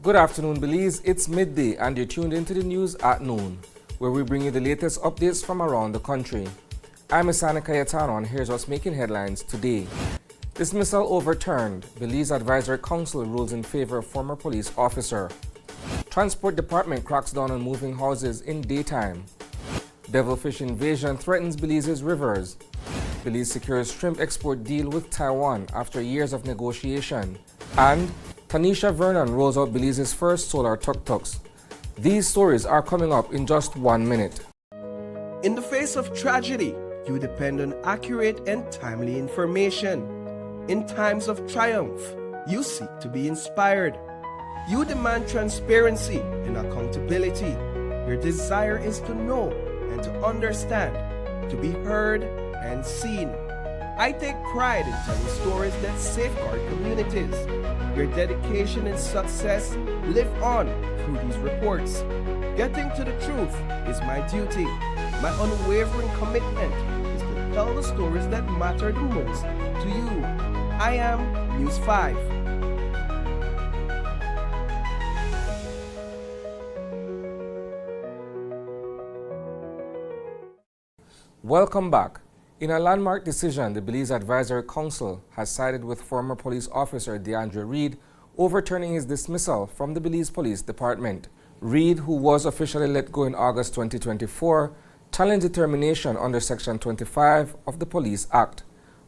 Good afternoon, Belize. It's midday and you're tuned into the news at noon, where we bring you the latest updates from around the country. I'm Isana Cayetano and here's what's making headlines today. Dismissal overturned. Belize Advisory Council rules in favor of former police officer. Transport Department cracks down on moving houses in daytime. Devilfish invasion threatens Belize's rivers. Belize secures shrimp export deal with Taiwan after years of negotiation. And Tanisha Vernon rolls out Belize's first solar tuk-tuks. These stories are coming up in just 1 minute. In the face of tragedy, you depend on accurate and timely information. In times of triumph, you seek to be inspired. You demand transparency and accountability. Your desire is to know and to understand, to be heard and seen. I take pride in telling stories that safeguard communities. Your dedication and success live on through these reports. Getting to the truth is my duty. My unwavering commitment is to tell the stories that matter the most to you. I am News 5. Welcome back. In a landmark decision, the Belize Advisory Council has sided with former police officer DeAndre Reed, overturning his dismissal from the Belize Police Department. Reed, who was officially let go in August 2024, challenged the termination under Section 25 of the Police Act,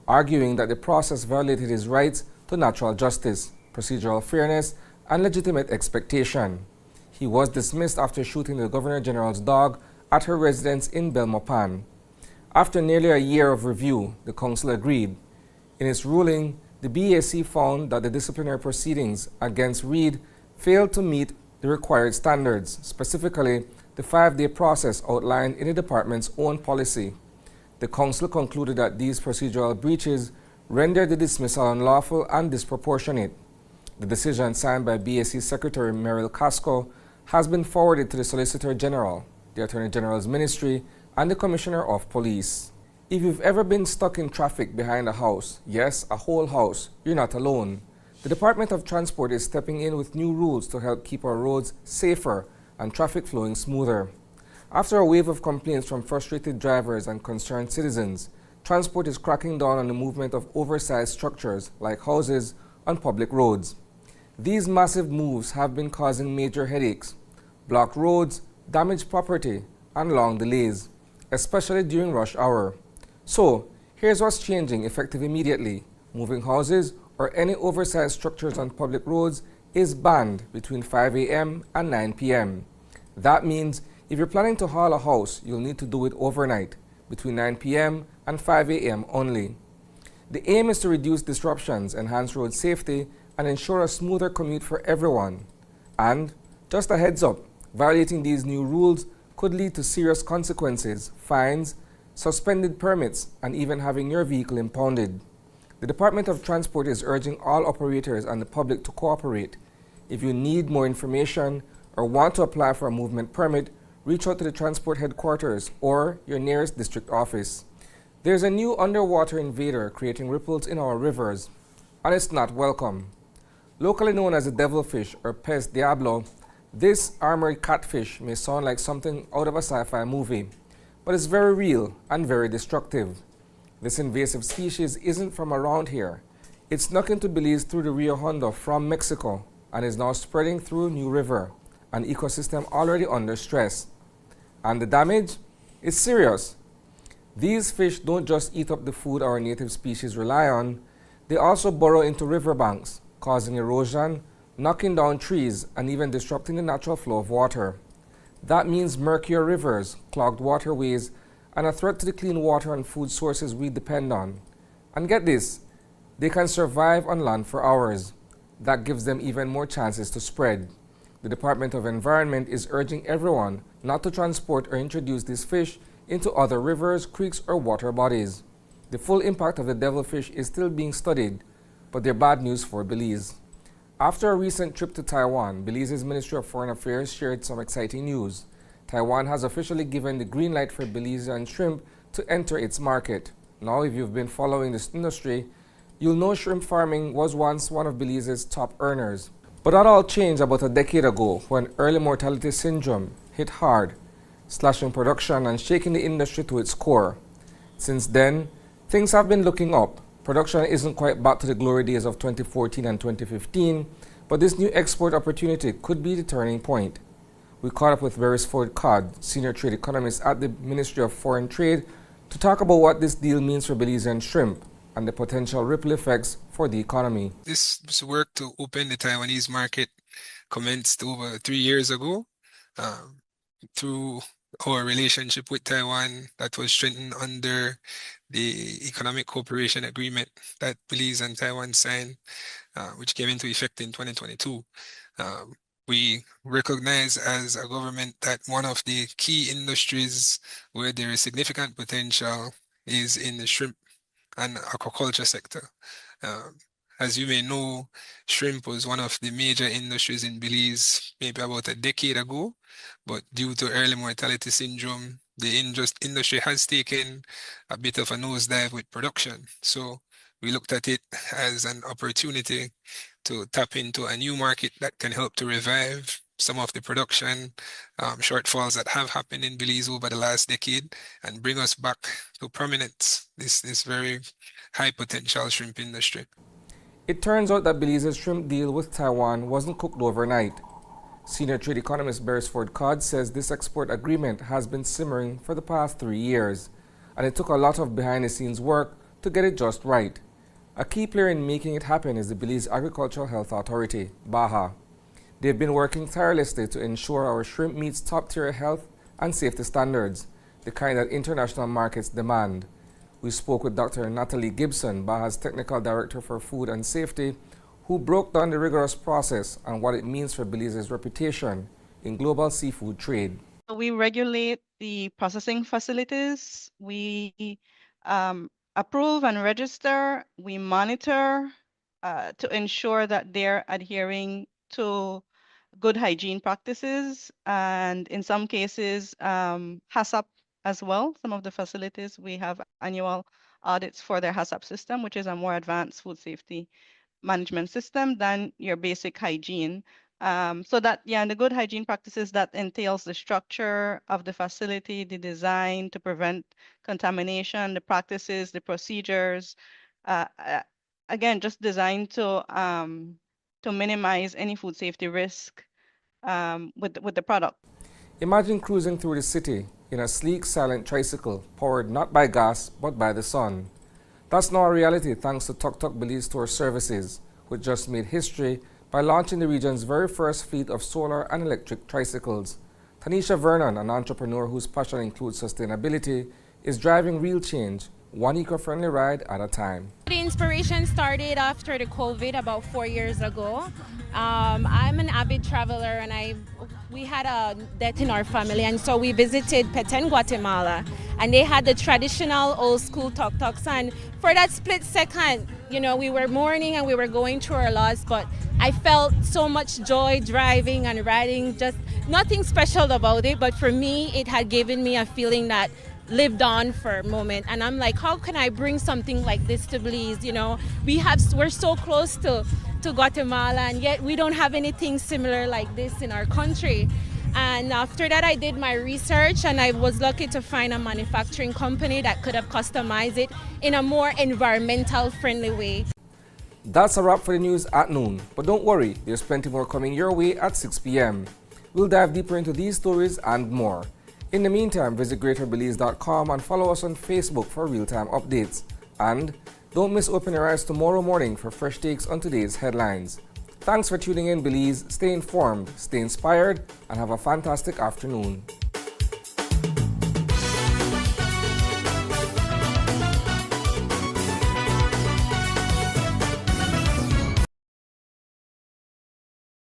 arguing that the process violated his rights to natural justice, procedural fairness, and legitimate expectation. He was dismissed after shooting the Governor General's dog at her residence in Belmopan. After nearly a year of review, the Council agreed. In its ruling, the BAC found that the disciplinary proceedings against Reed failed to meet the required standards, specifically the 5-day process outlined in the department's own policy. The Council concluded that these procedural breaches rendered the dismissal unlawful and disproportionate. The decision, signed by BAC Secretary Merrill Casco, has been forwarded to the Solicitor General, the Attorney General's Ministry, and the Commissioner of Police. If you've ever been stuck in traffic behind a house, yes, a whole house, you're not alone. The Department of Transport is stepping in with new rules to help keep our roads safer and traffic flowing smoother. After a wave of complaints from frustrated drivers and concerned citizens, Transport is cracking down on the movement of oversized structures like houses on public roads. These massive moves have been causing major headaches, blocked roads, damaged property, and long delays, especially during rush hour. So, here's what's changing effective immediately. Moving houses or any oversized structures on public roads is banned between 5 a.m. and 9 p.m. That means if you're planning to haul a house, you'll need to do it overnight, between 9 p.m. and 5 a.m. only. The aim is to reduce disruptions, enhance road safety, and ensure a smoother commute for everyone. And, just a heads up, violating these new rules could lead to serious consequences, fines, suspended permits, and even having your vehicle impounded. The Department of Transport is urging all operators and the public to cooperate. If you need more information or want to apply for a movement permit, reach out to the Transport Headquarters or your nearest district office. There's a new underwater invader creating ripples in our rivers, and it's not welcome. Locally known as the Devilfish or Pez Diablo, this armored catfish may sound like something out of a sci-fi movie, but it's very real and very destructive. This invasive species isn't from around here. It snuck into Belize through the Rio Hondo from Mexico and is now spreading through New River, an ecosystem already under stress. And the damage is serious. These fish don't just eat up the food our native species rely on, they also burrow into riverbanks, causing erosion, knocking down trees, and even disrupting the natural flow of water. That means murkier rivers, clogged waterways, and a threat to the clean water and food sources we depend on. And get this, they can survive on land for hours. That gives them even more chances to spread. The Department of Environment is urging everyone not to transport or introduce these fish into other rivers, creeks, or water bodies. The full impact of the devilfish is still being studied, but they're bad news for Belize. After a recent trip to Taiwan, Belize's Ministry of Foreign Affairs shared some exciting news. Taiwan has officially given the green light for Belizean shrimp to enter its market. Now, if you've been following this industry, you'll know shrimp farming was once one of Belize's top earners. But that all changed about a decade ago when early mortality syndrome hit hard, slashing production and shaking the industry to its core. Since then, things have been looking up. Production isn't quite back to the glory days of 2014 and 2015, but this new export opportunity could be the turning point. We caught up with Beresford Codd, senior trade economist at the Ministry of Foreign Trade, to talk about what this deal means for Belizean shrimp and the potential ripple effects for the economy. This work to open the Taiwanese market commenced over 3 years ago through our relationship with Taiwan that was strengthened under the Economic Cooperation Agreement that Belize and Taiwan signed, which came into effect in 2022. We recognize as a government that one of the key industries where there is significant potential is in the shrimp and aquaculture sector. As you may know, shrimp was one of the major industries in Belize maybe about a decade ago, but due to early mortality syndrome, the industry has taken a bit of a nosedive with production. So we looked at it as an opportunity to tap into a new market that can help to revive some of the production shortfalls that have happened in Belize over the last decade and bring us back to prominence, this very high potential shrimp industry. It turns out that Belize's shrimp deal with Taiwan wasn't cooked overnight. Senior trade economist Beresford Codd says this export agreement has been simmering for the past 3 years, and it took a lot of behind-the-scenes work to get it just right. A key player in making it happen is the Belize Agricultural Health Authority, BAHA. They've been working tirelessly to ensure our shrimp meets top-tier health and safety standards, the kind that international markets demand. We spoke with Dr. Natalie Gibson, BAHA's Technical Director for Food and Safety, who broke down the rigorous process and what it means for Belize's reputation in global seafood trade. We regulate the processing facilities. We approve and register. We monitor to ensure that they're adhering to good hygiene practices, and in some cases, HACCP as well. Some of the facilities, we have annual audits for their HACCP system, which is a more advanced food safety management system than your basic hygiene. So that, the good hygiene practices, that entails the structure of the facility, the design to prevent contamination, the practices, the procedures, again, just designed to minimize any food safety risk with the product. Imagine cruising through the city in a sleek, silent tricycle powered not by gas but by the sun. That's now a reality thanks to Tuk-Tuk Belize Tour Services, which just made history by launching the region's very first fleet of solar and electric tricycles. Tanisha Vernon, an entrepreneur whose passion includes sustainability, is driving real change, one eco-friendly ride at a time. The inspiration started after the COVID about 4 years ago. I'm an avid traveler, and we had a death in our family, and so we visited Petén, Guatemala, and they had the traditional old school tuk-tuks, and for that split second, we were mourning and we were going through our loss, but I felt so much joy driving and riding, just nothing special about it, but for me it had given me a feeling that lived on for a moment, and I'm like, how can I bring something like this to Belize? We're so close to Guatemala, and yet we don't have anything similar like this in our country. And after that, I did my research, and I was lucky to find a manufacturing company that could have customized it in a more environmental friendly way. That's a wrap for the news at noon, but don't worry, there's plenty more coming your way at 6 p.m. We'll dive deeper into these stories and more. In the meantime, visit greaterbelize.com and follow us on Facebook for real-time updates. And don't miss Open Your Eyes tomorrow morning for fresh takes on today's headlines. Thanks for tuning in, Belize. Stay informed, stay inspired, and have a fantastic afternoon.